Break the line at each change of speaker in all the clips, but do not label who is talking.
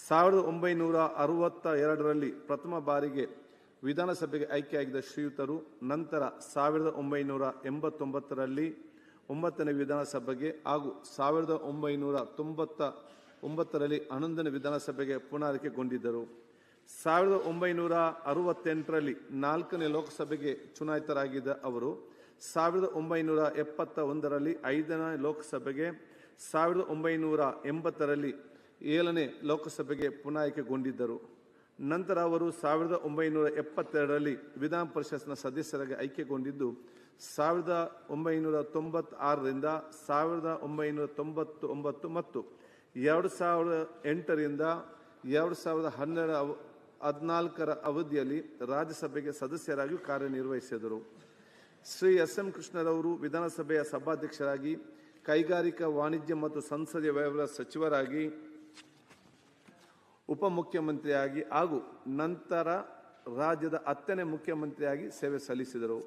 1962ರಲ್ಲಿ ಪ್ರಥಮ ಬಾರಿಗೆ ವಿಧಾನಸಭೆಗೆ ಆಯ್ಕೆಯಾಗಿದ್ದ ಶ್ರೀಯುತರು ನಂತರ 1989ರಲ್ಲಿ 9ನೇ ವಿಧಾನಸಭೆಗೆ ಹಾಗೂ 1999ರಲ್ಲಿ 11ನೇ ವಿಧಾನಸಭೆಗೆ ಪುನರಾಯ್ಕೆಗೊಂಡಿದ್ದರು. 1968ರಲ್ಲಿ 4ನೇ ಲೋಕಸಭೆಗೆ ಚುನಾಯಿತರಾಗಿದ್ದ ಅವರು 1971ರಲ್ಲಿ 5ನೇ ಲೋಕಸಭೆಗೆ, 1980ರಲ್ಲಿ 7ನೇ ಲೋಕಸಭೆಗೆ ಪುನರಾಯ್ಕೆಗೊಂಡಿದ್ದರು. ನಂತರ ಅವರು 1972ರಲ್ಲಿ ವಿಧಾನ ಪರಿಷತ್ನ ಸದಸ್ಯರಾಗಿ ಆಯ್ಕೆಗೊಂಡಿದ್ದು 1996ರಿಂದ 1999 ಮತ್ತು 2008ರಿಂದ 2014ರ ಅವಧಿಯಲ್ಲಿ ರಾಜ್ಯಸಭೆಗೆ ಸದಸ್ಯರಾಗಿ ಕಾರ್ಯನಿರ್ವಹಿಸಿದರು. ಶ್ರೀ ಎಸ್. ಎಂ. ಕೃಷ್ಣರವರು ವಿಧಾನಸಭೆಯ ಸಭಾಧ್ಯಕ್ಷರಾಗಿ, ಕೈಗಾರಿಕಾ, ವಾಣಿಜ್ಯ ಮತ್ತು ಸಂಸದೀಯ ವ್ಯವಹಾರ ಸಚಿವರಾಗಿ, ಉಪಮುಖ್ಯಮಂತ್ರಿಯಾಗಿ ಹಾಗೂ ನಂತರ ರಾಜ್ಯದ 10ನೇ ಮುಖ್ಯಮಂತ್ರಿಯಾಗಿ ಸೇವೆ ಸಲ್ಲಿಸಿದರು.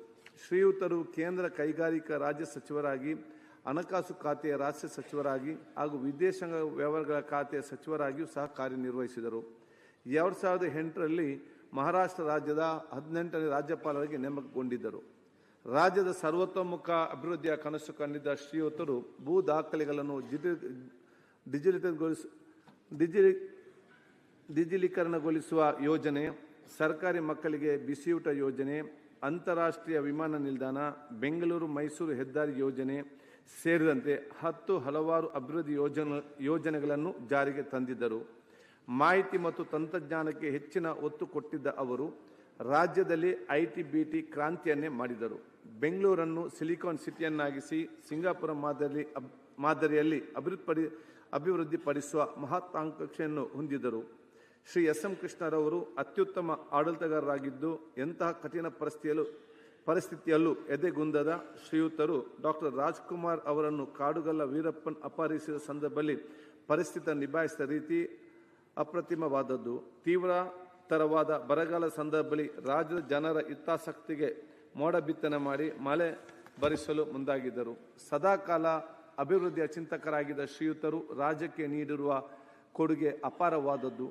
ಶ್ರೀಯುತರು ಕೇಂದ್ರ ಕೈಗಾರಿಕಾ ರಾಜ್ಯ ಸಚಿವರಾಗಿ, ಹಣಕಾಸು ಖಾತೆಯ ರಾಜ್ಯ ಸಚಿವರಾಗಿ ಹಾಗೂ ವಿದೇಶಾಂಗ ವ್ಯವಹಾರಗಳ ಖಾತೆಯ ಸಚಿವರಾಗಿಯೂ ಸಹ ಕಾರ್ಯನಿರ್ವಹಿಸಿದರು. 2008ರಲ್ಲಿ ಮಹಾರಾಷ್ಟ್ರ ರಾಜ್ಯದ 18ನೇ ರಾಜ್ಯಪಾಲರಾಗಿ ನೇಮಕಗೊಂಡಿದ್ದರು. ರಾಜ್ಯದ ಸರ್ವತೋಮುಖ ಅಭಿವೃದ್ಧಿಯ ಕನಸು ಕಂಡಿದ್ದ ಶ್ರೀಯುತರು ಭೂ ದಾಖಲೆಗಳನ್ನು ಡಿಜಿಟಲೀಕರಣಗೊಳಿಸುವ ಯೋಜನೆ, ಸರ್ಕಾರಿ ಮಕ್ಕಳಿಗೆ ಬಿಸಿಯೂಟ ಯೋಜನೆ, ಅಂತಾರಾಷ್ಟ್ರೀಯ ವಿಮಾನ ನಿಲ್ದಾಣ, ಬೆಂಗಳೂರು ಮೈಸೂರು ಹೆದ್ದಾರಿ ಯೋಜನೆ ಸೇರಿದಂತೆ ಹಲವಾರು ಅಭಿವೃದ್ಧಿ ಯೋಜನೆಗಳನ್ನು ಜಾರಿಗೆ ತಂದಿದ್ದರು. ಮಾಹಿತಿ ಮತ್ತು ತಂತ್ರಜ್ಞಾನಕ್ಕೆ ಹೆಚ್ಚಿನ ಒತ್ತು ಕೊಟ್ಟಿದ್ದ ಅವರು ರಾಜ್ಯದಲ್ಲಿ ಐಟಿ ಬಿಟಿ ಕ್ರಾಂತಿಯನ್ನೇ ಮಾಡಿದರು. ಬೆಂಗಳೂರನ್ನು ಸಿಲಿಕಾನ್ ಸಿಟಿಯನ್ನಾಗಿಸಿ ಸಿಂಗಾಪುರ ಮಾದರಿಯಲ್ಲಿ ಅಭಿವೃದ್ಧಿಪಡಿಸುವ ಮಹತ್ವಾಕಾಂಕ್ಷೆಯನ್ನು ಹೊಂದಿದ್ದರು. ಶ್ರೀ ಎಸ್. ಎಂ. ಕೃಷ್ಣರವರು ಅತ್ಯುತ್ತಮ ಆಡಳಿತಗಾರರಾಗಿದ್ದು, ಎಂತಹ ಕಠಿಣ ಪರಿಸ್ಥಿತಿಯಲ್ಲೂ ಎದೆಗುಂದದ ಶ್ರೀಯುತರು ಡಾಕ್ಟರ್ ರಾಜ್ಕುಮಾರ್ ಅವರನ್ನು ಕಾಡುಗಲ್ಲ ವೀರಪ್ಪನ್ ಅಪಹರಿಸಿದ ಸಂದರ್ಭದಲ್ಲಿ ಪರಿಸ್ಥಿತಿ ನಿಭಾಯಿಸಿದ ರೀತಿ ಅಪ್ರತಿಮವಾದದ್ದು. ತೀವ್ರತರವಾದ ಬರಗಾಲ ಸಂದರ್ಭದಲ್ಲಿ ರಾಜ್ಯದ ಜನರ ಹಿತಾಸಕ್ತಿಗೆ ಮೋಡ ಬಿತ್ತನೆ ಮಾಡಿ ಮಳೆ ಬರಿಸಲು ಮುಂದಾಗಿದ್ದರು. ಸದಾಕಾಲ ಅಭಿವೃದ್ಧಿಯ ಚಿಂತಕರಾಗಿದ್ದ ಶ್ರೀಯುತರು ರಾಜ್ಯಕ್ಕೆ ನೀಡಿರುವ ಕೊಡುಗೆ ಅಪಾರವಾದದ್ದು.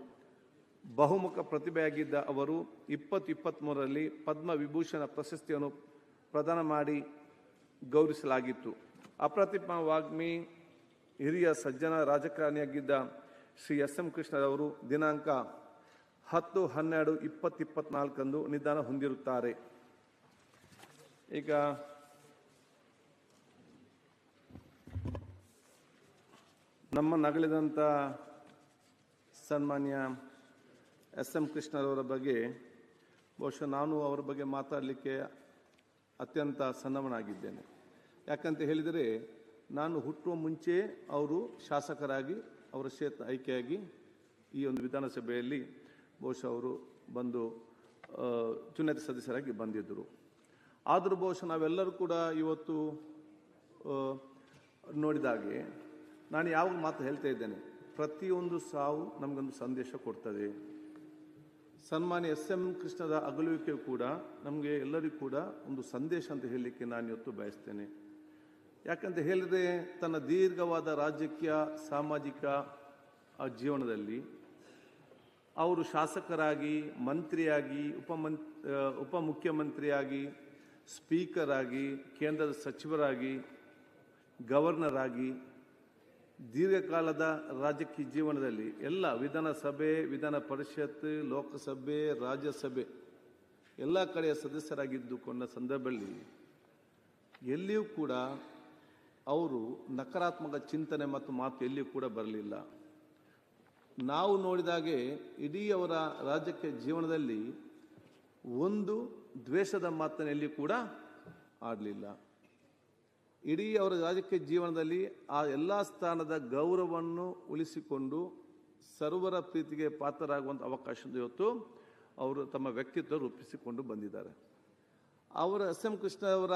ಬಹುಮುಖ ಪ್ರತಿಭೆಯಾಗಿದ್ದ ಅವರು 2023ರಲ್ಲಿ ಪದ್ಮ ವಿಭೂಷಣ ಪ್ರಶಸ್ತಿಯನ್ನು ಪ್ರದಾನ ಮಾಡಿ ಗೌರವಿಸಲಾಗಿತ್ತು. ಅಪ್ರತಿಮ ವಾಗ್ಮಿ, ಹಿರಿಯ ಸಜ್ಜನ ರಾಜಕಾರಣಿಯಾಗಿದ್ದ ಶ್ರೀ ಎಸ್. ಎಂ. ಕೃಷ್ಣರವರು ದಿನಾಂಕ 10/12/2024 ನಿಧನ ಹೊಂದಿರುತ್ತಾರೆ. ಈಗ ನಮ್ಮ ನಗಲಿದಂಥ ಸನ್ಮಾನ್ಯ ಎಸ್. ಎಂ. ಕೃಷ್ಣರವರ ಬಗ್ಗೆ ಬಹುಶಃ ನಾನು ಅವರ ಬಗ್ಗೆ ಮಾತಾಡಲಿಕ್ಕೆ ಅತ್ಯಂತ ಸನ್ನವನಾಗಿದ್ದೇನೆ. ಯಾಕಂತ ಹೇಳಿದರೆ, ನಾನು ಹುಟ್ಟುವ ಮುಂಚೆ ಅವರು ಶಾಸಕರಾಗಿ ಅವರ ಕ್ಷೇತ್ರ ಆಯ್ಕೆಯಾಗಿ ಈ ಒಂದು ವಿಧಾನಸಭೆಯಲ್ಲಿ ಬಹುಶಃ ಅವರು ಬಂದು ಚುನಾಯಿತ ಸದಸ್ಯರಾಗಿ ಬಂದಿದ್ದರು. ಆದರೂ ಬಹುಶಃ ನಾವೆಲ್ಲರೂ ಕೂಡ ಇವತ್ತು ನೋಡಿದಾಗೆ ನಾನು ಯಾವಾಗ ಮಾತು ಹೇಳ್ತಾ ಇದ್ದೇನೆ, ಪ್ರತಿಯೊಂದು ಸಾವು ನಮಗೊಂದು ಸಂದೇಶ ಕೊಡ್ತದೆ. ಸನ್ಮಾನ್ಯ ಎಸ್. ಎಂ. ಕೃಷ್ಣರ ಅಗಲುವಿಕೆ ಕೂಡ ನಮಗೆ ಎಲ್ಲರಿಗೂ ಕೂಡ ಒಂದು ಸಂದೇಶ ಅಂತ ಹೇಳಲಿಕ್ಕೆ ನಾನು ಇವತ್ತು ಬಯಸ್ತೇನೆ. ಯಾಕಂತ ಹೇಳಿದರೆ, ತನ್ನ ದೀರ್ಘವಾದ ರಾಜಕೀಯ ಸಾಮಾಜಿಕ ಜೀವನದಲ್ಲಿ ಅವರು ಶಾಸಕರಾಗಿ, ಮಂತ್ರಿಯಾಗಿ, ಉಪಮುಖ್ಯಮಂತ್ರಿಯಾಗಿ, ಸ್ಪೀಕರ್ ಆಗಿ, ಕೇಂದ್ರದ ಸಚಿವರಾಗಿ, ಗವರ್ನರ್ ಆಗಿ, ದೀರ್ಘಕಾಲದ ರಾಜಕೀಯ ಜೀವನದಲ್ಲಿ ಎಲ್ಲ ವಿಧಾನಸಭೆ, ವಿಧಾನ ಪರಿಷತ್, ಲೋಕಸಭೆ, ರಾಜ್ಯಸಭೆ ಎಲ್ಲ ಕಡೆಯ ಸದಸ್ಯರಾಗಿದ್ದುಕೊಂಡ ಸಂದರ್ಭದಲ್ಲಿ ಎಲ್ಲಿಯೂ ಕೂಡ ಅವರು ನಕಾರಾತ್ಮಕ ಚಿಂತನೆ ಮತ್ತು ಮಾತು ಎಲ್ಲಿಯೂ ಕೂಡ ಬರಲಿಲ್ಲ. ನಾವು ನೋಡಿದಾಗೆ ಇಡೀ ಅವರ ರಾಜಕೀಯ ಜೀವನದಲ್ಲಿ ಒಂದು ದ್ವೇಷದ ಮಾತನ್ನು ಎಲ್ಲಿಯೂ ಕೂಡ ಆಡಲಿಲ್ಲ. ಇಡೀ ಅವರ ರಾಜಕೀಯ ಜೀವನದಲ್ಲಿ ಆ ಎಲ್ಲ ಸ್ಥಾನದ ಗೌರವವನ್ನು ಉಳಿಸಿಕೊಂಡು ಸರ್ವರ ಪ್ರೀತಿಗೆ ಪಾತ್ರರಾಗುವಂಥ ಅವಕಾಶದ ಇವತ್ತು ಅವರು ತಮ್ಮ ವ್ಯಕ್ತಿತ್ವ ರೂಪಿಸಿಕೊಂಡು ಬಂದಿದ್ದಾರೆ. ಅವರ ಎಸ್. ಎಂ. ಕೃಷ್ಣ ಅವರ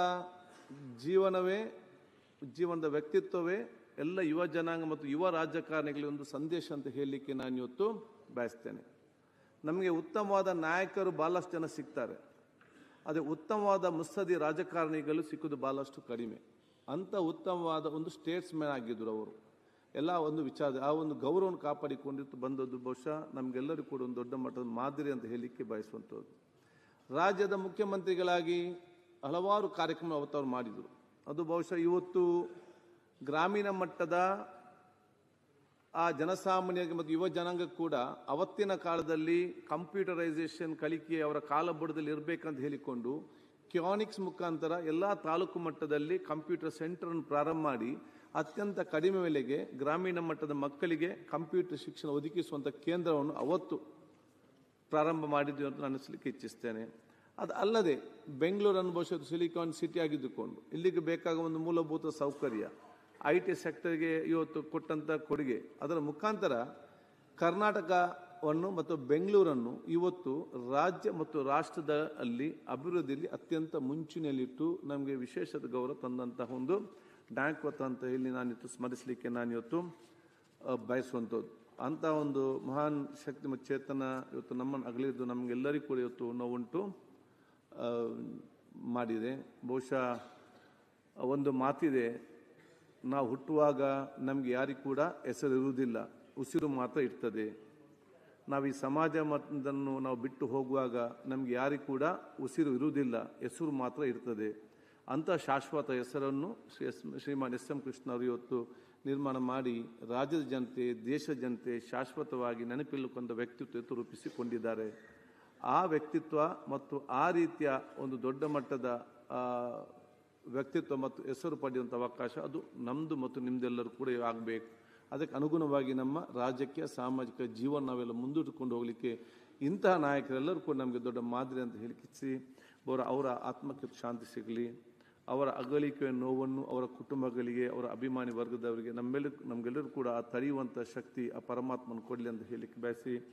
ಜೀವನದ ವ್ಯಕ್ತಿತ್ವವೇ ಎಲ್ಲ ಯುವ ಜನಾಂಗ ಮತ್ತು ಯುವ ರಾಜಕಾರಣಿಗಳಿಗೆ ಒಂದು ಸಂದೇಶ ಅಂತ ಹೇಳಲಿಕ್ಕೆ ನಾನು ಇವತ್ತು ಬಯಸ್ತೇನೆ. ನಮಗೆ ಉತ್ತಮವಾದ ನಾಯಕರು ಭಾಳಷ್ಟು ಜನ ಸಿಗ್ತಾರೆ, ಅದೇ ಉತ್ತಮವಾದ ಮುತ್ಸದಿ ರಾಜಕಾರಣಿಗಳು ಸಿಕ್ಕುವುದು ಭಾಳಷ್ಟು ಕಡಿಮೆ. ಅಂಥ ಉತ್ತಮವಾದ ಒಂದು ಸ್ಟೇಟ್ಸ್ ಮ್ಯಾನ್ ಆಗಿದ್ದರು ಅವರು. ಎಲ್ಲ ಒಂದು ವಿಚಾರ ಆ ಒಂದು ಗೌರವವನ್ನು ಕಾಪಾಡಿಕೊಂಡಿತ್ತು ಬಂದದ್ದು ಬಹುಶಃ ನಮಗೆಲ್ಲರಿಗೂ ಕೂಡ ಒಂದು ದೊಡ್ಡ ಮಟ್ಟದ ಮಾದರಿ ಅಂತ ಹೇಳಲಿಕ್ಕೆ ಬಯಸುವಂಥದ್ದು. ರಾಜ್ಯದ ಮುಖ್ಯಮಂತ್ರಿಗಳಾಗಿ ಹಲವಾರು ಕಾರ್ಯಕ್ರಮ ಅವತ್ತವ್ರು ಮಾಡಿದರು. ಅದು ಬಹುಶಃ ಇವತ್ತು ಗ್ರಾಮೀಣ ಮಟ್ಟದ ಆ ಜನಸಾಮಾನ್ಯರಿಗೆ ಮತ್ತು ಯುವ ಜನಾಂಗಕ್ಕೆ ಕೂಡ ಅವತ್ತಿನ ಕಾಲದಲ್ಲಿ ಕಂಪ್ಯೂಟರೈಸೇಷನ್ ಕಲಿಕೆ ಅವರ ಕಾಲಬುಡದಲ್ಲಿ ಇರಬೇಕಂತ ಹೇಳಿಕೊಂಡು ಕ್ಯಾನಿಕ್ಸ್ ಮುಖಾಂತರ ಎಲ್ಲ ತಾಲೂಕು ಮಟ್ಟದಲ್ಲಿ ಕಂಪ್ಯೂಟರ್ ಸೆಂಟರನ್ನು ಪ್ರಾರಂಭ ಮಾಡಿ ಅತ್ಯಂತ ಕಡಿಮೆ ಬೆಲೆಗೆ ಗ್ರಾಮೀಣ ಮಟ್ಟದ ಮಕ್ಕಳಿಗೆ ಕಂಪ್ಯೂಟರ್ ಶಿಕ್ಷಣ ಒದಗಿಸುವಂಥ ಕೇಂದ್ರವನ್ನು ಅವತ್ತು ಪ್ರಾರಂಭ ಮಾಡಿದ್ವಿ ಅಂತ ಅನ್ನಿಸ್ಲಿಕ್ಕೆ ಇಚ್ಛಿಸ್ತೇನೆ. ಅದು ಅಲ್ಲದೆ ಬೆಂಗಳೂರನ್ನು ಬಹುಶಃ ಸಿಲಿಕಾನ್ ಸಿಟಿ ಆಗಿದ್ದುಕೊಂಡು ಇಲ್ಲಿಗೆ ಬೇಕಾಗುವ ಒಂದು ಮೂಲಭೂತ ಸೌಕರ್ಯ IT ಸೆಕ್ಟರ್ಗೆ ಇವತ್ತು ಕೊಟ್ಟಂಥ ಕೊಡುಗೆ, ಅದರ ಮುಖಾಂತರ ಕರ್ನಾಟಕವನ್ನು ಮತ್ತು ಬೆಂಗಳೂರನ್ನು ಇವತ್ತು ರಾಜ್ಯ ಮತ್ತು ರಾಷ್ಟ್ರದಲ್ಲಿ ಅಭಿವೃದ್ಧಿಯಲ್ಲಿ ಅತ್ಯಂತ ಮುಂಚೂಣಿಯಲ್ಲಿಟ್ಟು ನಮಗೆ ವಿಶೇಷದ ಗೌರವ ತಂದಂತಹ ಒಂದು ಡ್ಯಾಂಕ್ವತ್ ಅಂತ ಹೇಳಿ ನಾನಿತ್ತು ಸ್ಮರಿಸಲಿಕ್ಕೆ ನಾನಿವತ್ತು ಬಯಸುವಂಥದ್ದು. ಅಂಥ ಒಂದು ಮಹಾನ್ ಶಕ್ತಿ ಮತ್ತು ಚೇತನ ಇವತ್ತು ನಮ್ಮನ್ನು ಅಗಲಿದ್ದು ನಮಗೆಲ್ಲರಿಗೂ ಕೂಡ ಇವತ್ತು ನೋವುಂಟು ಮಾಡಿದೆ. ಬಹುಶಃ ಒಂದು ಮಾತಿದೆ, ನಾವು ಹುಟ್ಟುವಾಗ ನಮಗೆ ಯಾರಿಗೂ ಕೂಡ ಹೆಸರು ಇರುವುದಿಲ್ಲ, ಉಸಿರು ಮಾತ್ರ ಇರ್ತದೆ. ನಾವು ಈ ಸಮಾಜ ಮತವನ್ನು ನಾವು ಬಿಟ್ಟು ಹೋಗುವಾಗ ನಮಗೆ ಯಾರಿಗೂ ಕೂಡ ಉಸಿರು ಇರುವುದಿಲ್ಲ, ಹೆಸರು ಮಾತ್ರ ಇರ್ತದೆ. ಅಂಥ ಶಾಶ್ವತ ಹೆಸರನ್ನು ಶ್ರೀಮಾನ್ SM ಕೃಷ್ಣ ಅವರು ಇವತ್ತು ನಿರ್ಮಾಣ ಮಾಡಿ ರಾಜ್ಯದ ಜನತೆ, ದೇಶದ ಜನತೆ ಶಾಶ್ವತವಾಗಿ ನೆನಪಿಲ್ಲುಕೊಂಡ ವ್ಯಕ್ತಿತ್ವ ರೂಪಿಸಿಕೊಂಡಿದ್ದಾರೆ. ಆ ವ್ಯಕ್ತಿತ್ವ ಮತ್ತು ಆ ರೀತಿಯ ಒಂದು ದೊಡ್ಡ ಮಟ್ಟದ ವ್ಯಕ್ತಿತ್ವ ಮತ್ತು ಹೆಸರು ಪಡೆಯುವಂಥ ಅವಕಾಶ ಅದು ನಮ್ಮದು ಮತ್ತು ನಿಮ್ಮದೆಲ್ಲರೂ ಕೂಡ ಆಗಬೇಕು. ಅದಕ್ಕೆ ಅನುಗುಣವಾಗಿ ನಮ್ಮ ರಾಜಕೀಯ ಸಾಮಾಜಿಕ ಜೀವನ ನಾವೆಲ್ಲ ಮುಂದಿಟ್ಟುಕೊಂಡು ಹೋಗಲಿಕ್ಕೆ ಇಂತಹ ನಾಯಕರೆಲ್ಲರೂ ಕೂಡ ನಮಗೆ ದೊಡ್ಡ ಮಾದರಿ ಅಂತ ಹೇಳಿಕಿಸಿ ಅವರ ಆತ್ಮಕ್ಕೆ ಶಾಂತಿ ಸಿಗಲಿ. ಅವರ ಅಗಲಿಕೆಯ ನೋವನ್ನು ಅವರ ಕುಟುಂಬಗಳಿಗೆ, ಅವರ ಅಭಿಮಾನಿ ವರ್ಗದವರಿಗೆ ನಮ್ಮೆಲ್ಲರಿಗೂ ಕೂಡ ಆ ತಡೆಯುವಂಥ ಶಕ್ತಿ ಆ ಪರಮಾತ್ಮನ ಕೊಡಲಿ ಅಂತ ಹೇಳಿಕ್ಕೆ ಬಯಸಿ